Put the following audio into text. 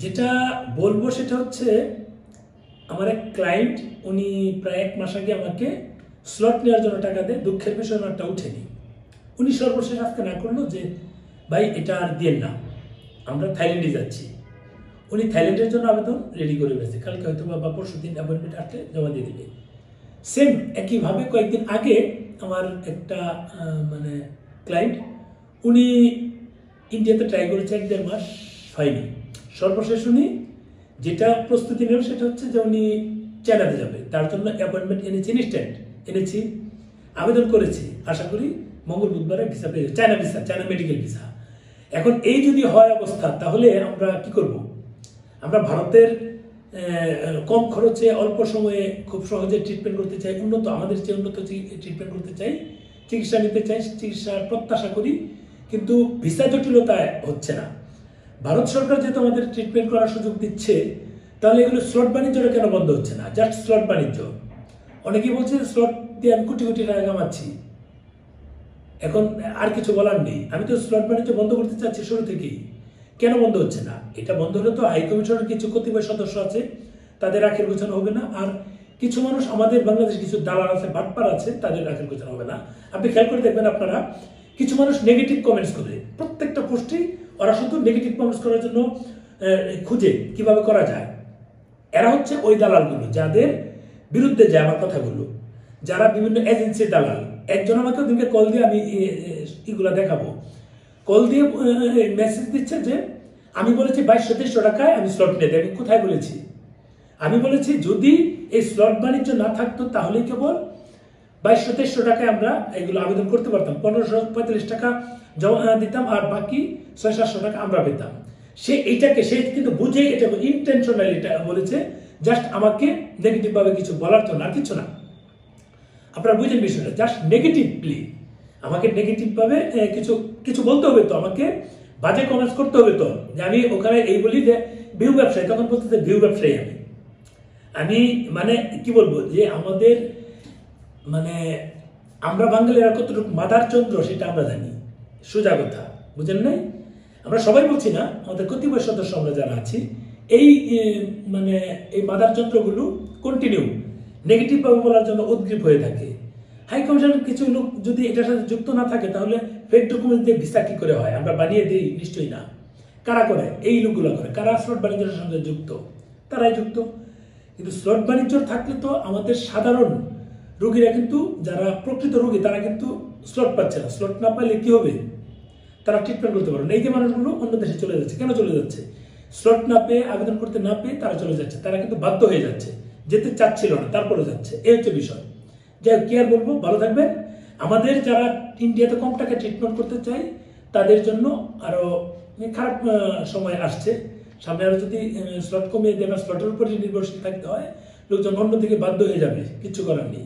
যেটা বলবো সেটা হচ্ছে আমার এক ক্লায়েন্ট উনি প্রায় 1 মাস আগে আমাকে স্লট নেওয়ার জন্য টাকা দেয়। দুঃখের বিষয় ওনারটা উঠেনি। উনি সর্বশেষ আজকে না করলো যে ভাই এটা আর দিয়েন না, আমরা থাইল্যান্ডে যাচ্ছি। উনি থাইল্যান্ডের জন্য আবেদন রেডি করে ফেলেছে, কালকে হয়তো বা পরশু দিন অ্যাপয়েন্টমেন্ট আসলে জমা দিয়ে দেবে। সেম একইভাবে কয়েকদিন আগে আমার একটা মানে ক্লায়েন্ট উনি ইন্ডিয়াতে ট্রাই করেছে 1-1.5 মাস, হয়নি। সর্বশেষ উনি যেটা প্রস্তুতি নেন সেটা হচ্ছে যে উনি চায়নাতে যাবে, তার জন্য অ্যাপয়েন্টমেন্ট এনেছি, ইনস্ট্যান্ট এনেছি, আবেদন করেছি। আশা করি মঙ্গল বুধবারে ভিসা পেয়ে যাবে, China visa, China medical visa. এখন এই যদি হয় অবস্থা, তাহলে আমরা কি করব? আমরা ভারতের কম খরচে অল্প সময়ে খুব সহজে ট্রিটমেন্ট করতে চাই, আমাদের চেয়ে উন্নত ট্রিটমেন্ট করতে চাই, চিকিৎসা নিতে চাই, চিকিৎসার প্রত্যাশা করি, কিন্তু ভিসা জটিলতা হচ্ছে না। ভারত সরকার যেহেতু আমাদের ট্রিটমেন্ট করার সুযোগ দিচ্ছে, তাহলে এগুলো স্লট বাণিজ্যটা কেন বন্ধ হচ্ছে না? জাস্ট স্লট বাণিজ্য। অনেকেই বলছে স্লট দিয়ে আমি কোটি কোটি টাকা কামাচ্ছি, এখন আর কিছু বলার নেই। আমি তো স্লট বাণিজ্য বন্ধ করতে চাচ্ছি শুরু থেকেই, কেন বন্ধ হচ্ছে না? এটা বন্ধ হলে তো হাই কমিশনের কিছু কতিপয় সদস্য আছে, তাদের আখের গোছানো হবে না, আর কিছু মানুষ আমাদের বাংলাদেশে কিছু দালাল আছে, বাটপার আছে, তাদের আখের গোছানো হবে না। আপনি খেয়াল করে দেখবেন, আপনারা কিছু মানুষ নেগেটিভ কমেন্টস করে, প্রত্যেকটা পোস্টেই ওরা শুধু নেগেটিভ কমেন্টস করার জন্য খুঁজে কিভাবে করা যায়। এরা হচ্ছে ওই দালালগুলো যাদের বিরুদ্ধে যায় আমার কথাগুলো, যারা বিভিন্ন এজেন্সির দালাল। একজন আমাকে ওদিনকে কল দিয়ে, আমি এগুলা দেখাবো, কল দিয়ে মেসেজ দিচ্ছে যে আমি বলেছি 2200-2300 টাকায় আমি স্লট নিয়ে দেয়। আমি কোথায় বলেছি? আমি বলেছি যদি এই স্লট বাণিজ্য না থাকতো তাহলে কেবল 2200-2300 টাকায় আমরা এগুলো আবেদন করতে পারতাম, 1545 টাকা জমা দিতাম, আর বাকি 600-700 টাকা আমরা পেতাম। সে কিন্তু বুঝেই এটা ইন্টেনশনালি এটা বলেছে, জাস্ট আমাকে নেগেটিভ ভাবে কিছু বলার জন্য, আর কিছু না। আপনারা বুঝেন বিষয়টা, জাস্ট নেগেটিভলি আমাকে নেগেটিভ ভাবে কিছু বলতে হবে, তো আমাকে বাজে কমেন্টস করতে হবে, তো যে আমি ওখানে এই বলি যে ভিউ ব্যবসায়ী, তখন বলতে ভিউ ব্যবসায়ী। আমি মানে কি বলবো, যে আমাদের মানে আমরা বাঙালিরা কতটুকু মাদার চন্দ্র সেটা আমরা জানি, সোজা কথা, বুঝেন নাই? আমরা সবাই বলছি না, আমাদের কতিপয় সদস্য আমরা যারা আছি, এই মানে এই মাদার চন্দ্রগুলো কন্টিনিউ নেগেটিভ ভাবে বলার জন্য উদ্গ্রীব হয়ে থাকে। হাই কমিশনের কিছু লোক যদি এটার সাথে যুক্ত না থাকে, তাহলে ফেক ডকুমেন্ট দিয়ে ভিসা কি করে হয়? আমরা বানিয়ে দিই? নিশ্চয়ই না। কারা করে? এই লোকগুলো করে। কারা স্লট বাণিজ্যের সঙ্গে যুক্ত? তারাই যুক্ত। কিন্তু স্লট বাণিজ্য থাকলে তো আমাদের সাধারণ রোগীরা, কিন্তু যারা প্রকৃত রোগী, তারা কিন্তু স্লট পাচ্ছে না। স্লট না পাইলে কি হবে? তারা ট্রিটমেন্ট করতে পারবে না। এই যে মানুষগুলো অন্য দেশে চলে যাচ্ছে, কেন চলে যাচ্ছে? স্লট না পেয়ে, আবেদন করতে না পেয়ে তারা চলে যাচ্ছে। তারা কিন্তু বাধ্য হয়ে যাচ্ছে, যেতে চাচ্ছিল না, তারপরে যাচ্ছে। এই হচ্ছে বিষয়। যাই হোক, কি আর বলবো, ভালো থাকবেন। আমাদের যারা ইন্ডিয়াতে কম টাকায় ট্রিটমেন্ট করতে চাই, তাদের জন্য আরো খারাপ সময় আসছে সামনে। আরো যদি স্লট কমিয়ে দেয় বা স্লটের উপরে নির্ভরশীল থাকতে হয়, লোকজন অন্যদিকে বাধ্য হয়ে যাবে, কিচ্ছু করার নেই।